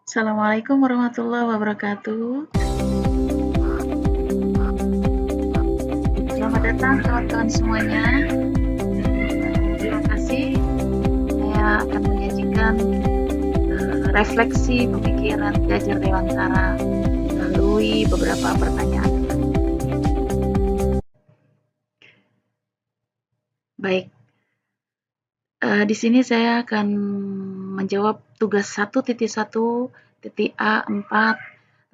Assalamualaikum warahmatullahi wabarakatuh. Selamat datang kawan-kawan semuanya. Terima kasih. Saya akan menyajikan refleksi pemikiran Ki Hajar Dewantara melalui beberapa pertanyaan. Baik, di sini saya akan menjawab tugas 1.1.A4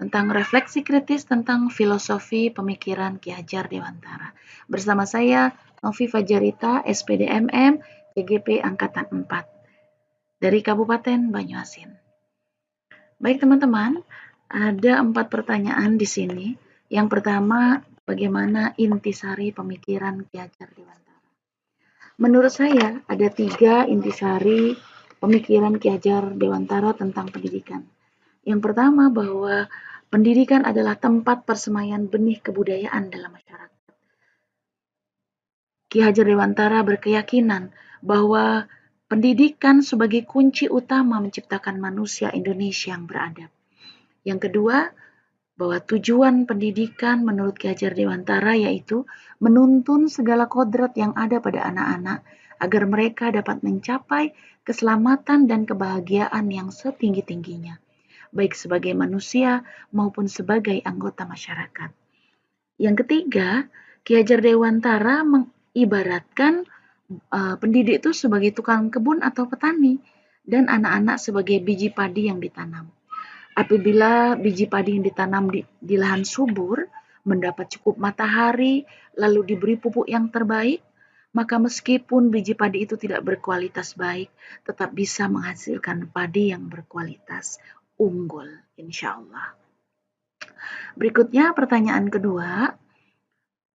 tentang refleksi kritis tentang filosofi pemikiran Ki Hajar Dewantara. Bersama saya, Novi Fajarita, SPDMM, CGP Angkatan 4, dari Kabupaten Banyuasin. Baik teman-teman, ada 4 pertanyaan di sini. Yang pertama, bagaimana intisari pemikiran Ki Hajar Dewantara? Menurut saya, ada 3 intisari pemikiran Ki Hajar Dewantara tentang pendidikan. Yang pertama, bahwa pendidikan adalah tempat persemaian benih kebudayaan dalam masyarakat. Ki Hajar Dewantara berkeyakinan bahwa pendidikan sebagai kunci utama menciptakan manusia Indonesia yang beradab. Yang kedua, bahwa tujuan pendidikan menurut Ki Hajar Dewantara yaitu menuntun segala kodrat yang ada pada anak-anak agar mereka dapat mencapai keselamatan dan kebahagiaan yang setinggi-tingginya, baik sebagai manusia maupun sebagai anggota masyarakat. Yang ketiga, Ki Hajar Dewantara mengibaratkan pendidik itu sebagai tukang kebun atau petani dan anak-anak sebagai biji padi yang ditanam. Apabila biji padi yang ditanam di lahan subur mendapat cukup matahari, lalu diberi pupuk yang terbaik, maka meskipun biji padi itu tidak berkualitas baik, tetap bisa menghasilkan padi yang berkualitas unggul, insya Allah. Berikutnya pertanyaan kedua,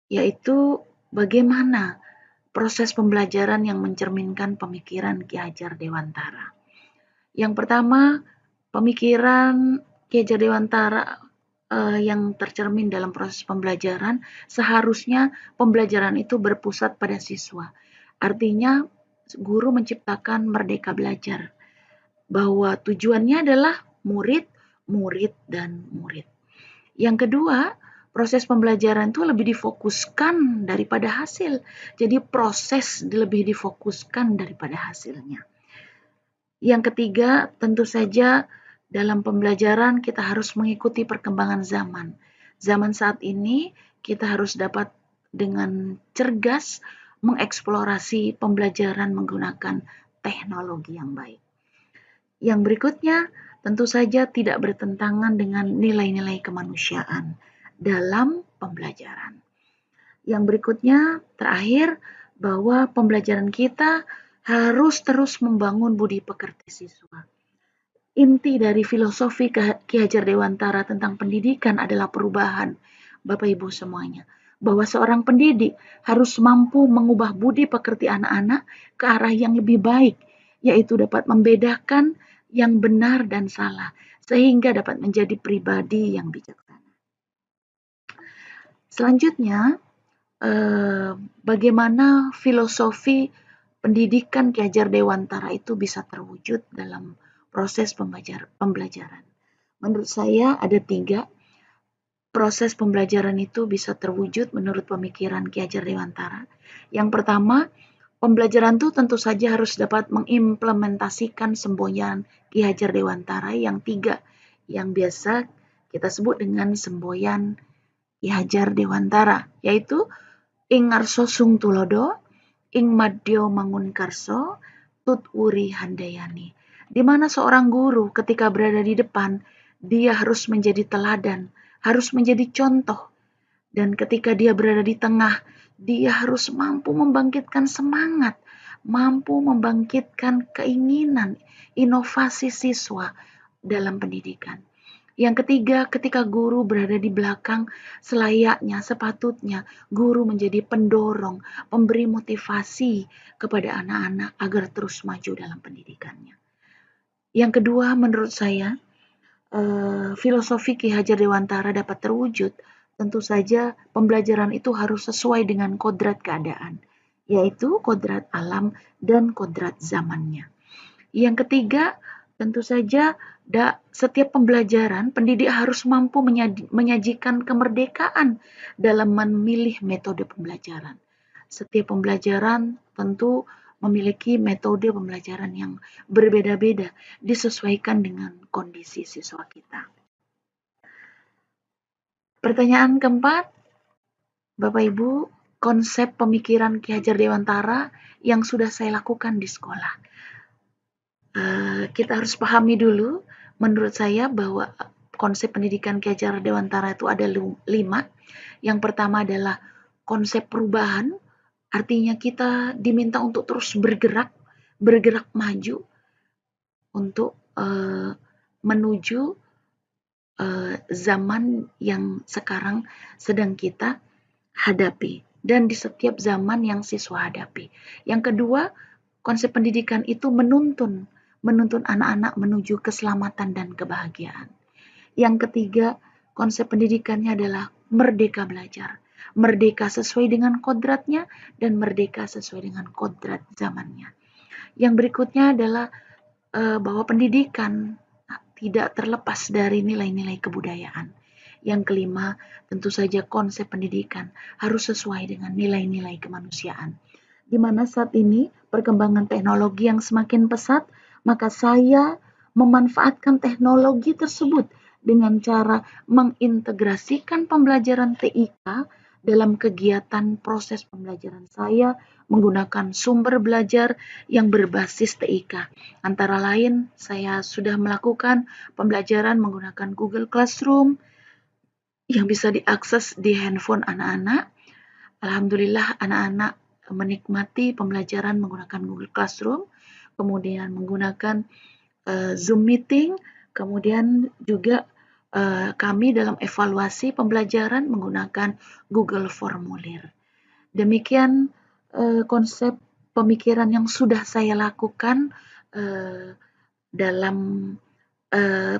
yaitu bagaimana proses pembelajaran yang mencerminkan pemikiran Ki Hajar Dewantara. Yang pertama, pemikiran Ki Hajar Dewantara yang tercermin dalam proses pembelajaran, seharusnya pembelajaran itu berpusat pada siswa. Artinya, guru menciptakan merdeka belajar, bahwa tujuannya adalah murid, murid, dan murid. Yang kedua, proses pembelajaran itu lebih difokuskan daripada hasil. Jadi proses lebih difokuskan daripada hasilnya. Yang ketiga, tentu saja dalam pembelajaran kita harus mengikuti perkembangan zaman. Zaman saat ini kita harus dapat dengan cergas mengeksplorasi pembelajaran menggunakan teknologi yang baik. Yang berikutnya, tentu saja tidak bertentangan dengan nilai-nilai kemanusiaan dalam pembelajaran. Yang berikutnya, terakhir, bahwa pembelajaran kita harus terus membangun budi pekerti siswa. Inti dari filosofi Ki Hajar Dewantara tentang pendidikan adalah perubahan, Bapak Ibu semuanya. Bahwa seorang pendidik harus mampu mengubah budi pekerti anak-anak ke arah yang lebih baik, yaitu dapat membedakan yang benar dan salah, sehingga dapat menjadi pribadi yang bijaksana. Selanjutnya, bagaimana filosofi pendidikan Ki Hajar Dewantara itu bisa terwujud dalam proses pembelajaran. Menurut saya ada 3 proses pembelajaran itu bisa terwujud menurut pemikiran Ki Hajar Dewantara. Yang pertama, pembelajaran itu tentu saja harus dapat mengimplementasikan semboyan Ki Hajar Dewantara yang 3, yang biasa kita sebut dengan semboyan Ki Hajar Dewantara, yaitu ing ngarso sung tulodo, ing madyo mangunkarso, tut wuri handayani. Di mana seorang guru ketika berada di depan, dia harus menjadi teladan, harus menjadi contoh. Dan ketika dia berada di tengah, dia harus mampu membangkitkan semangat, mampu membangkitkan keinginan, inovasi siswa dalam pendidikan. Yang ketiga, ketika guru berada di belakang, selayaknya, sepatutnya guru menjadi pendorong, pemberi motivasi kepada anak-anak agar terus maju dalam pendidikannya. Yang kedua, menurut saya, filosofi Ki Hajar Dewantara dapat terwujud, tentu saja pembelajaran itu harus sesuai dengan kodrat keadaan, yaitu kodrat alam dan kodrat zamannya. Yang ketiga, Tentu saja setiap pembelajaran, pendidik harus mampu menyajikan kemerdekaan dalam memilih metode pembelajaran. Setiap pembelajaran tentu memiliki metode pembelajaran yang berbeda-beda, disesuaikan dengan kondisi siswa kita. Pertanyaan keempat, Bapak Ibu, konsep pemikiran Ki Hajar Dewantara yang sudah saya lakukan di sekolah. Kita harus pahami dulu, menurut saya bahwa konsep pendidikan Ki Hajar Dewantara itu ada 5. Yang pertama adalah konsep perubahan, artinya kita diminta untuk terus bergerak maju untuk menuju zaman yang sekarang sedang kita hadapi dan di setiap zaman yang siswa hadapi. Yang kedua, konsep pendidikan itu menuntun anak-anak menuju keselamatan dan kebahagiaan. Yang ketiga, konsep pendidikannya adalah merdeka belajar. Merdeka sesuai dengan kodratnya dan merdeka sesuai dengan kodrat zamannya. Yang berikutnya adalah bahwa pendidikan tidak terlepas dari nilai-nilai kebudayaan. Yang kelima, tentu saja konsep pendidikan harus sesuai dengan nilai-nilai kemanusiaan. Di mana saat ini perkembangan teknologi yang semakin pesat, maka saya memanfaatkan teknologi tersebut dengan cara mengintegrasikan pembelajaran TIK dalam kegiatan proses pembelajaran saya menggunakan sumber belajar yang berbasis TIK. Antara lain, saya sudah melakukan pembelajaran menggunakan Google Classroom yang bisa diakses di handphone anak-anak. Alhamdulillah, anak-anak menikmati pembelajaran menggunakan Google Classroom, kemudian menggunakan Zoom meeting, kemudian juga kami dalam evaluasi pembelajaran menggunakan Google Formulir. Demikian konsep pemikiran yang sudah saya lakukan dalam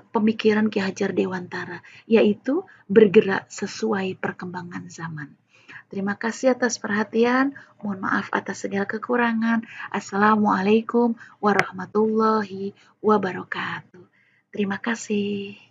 pemikiran Ki Hajar Dewantara, yaitu bergerak sesuai perkembangan zaman. Terima kasih atas perhatian. Mohon maaf atas segala kekurangan. Assalamualaikum warahmatullahi wabarakatuh. Terima kasih.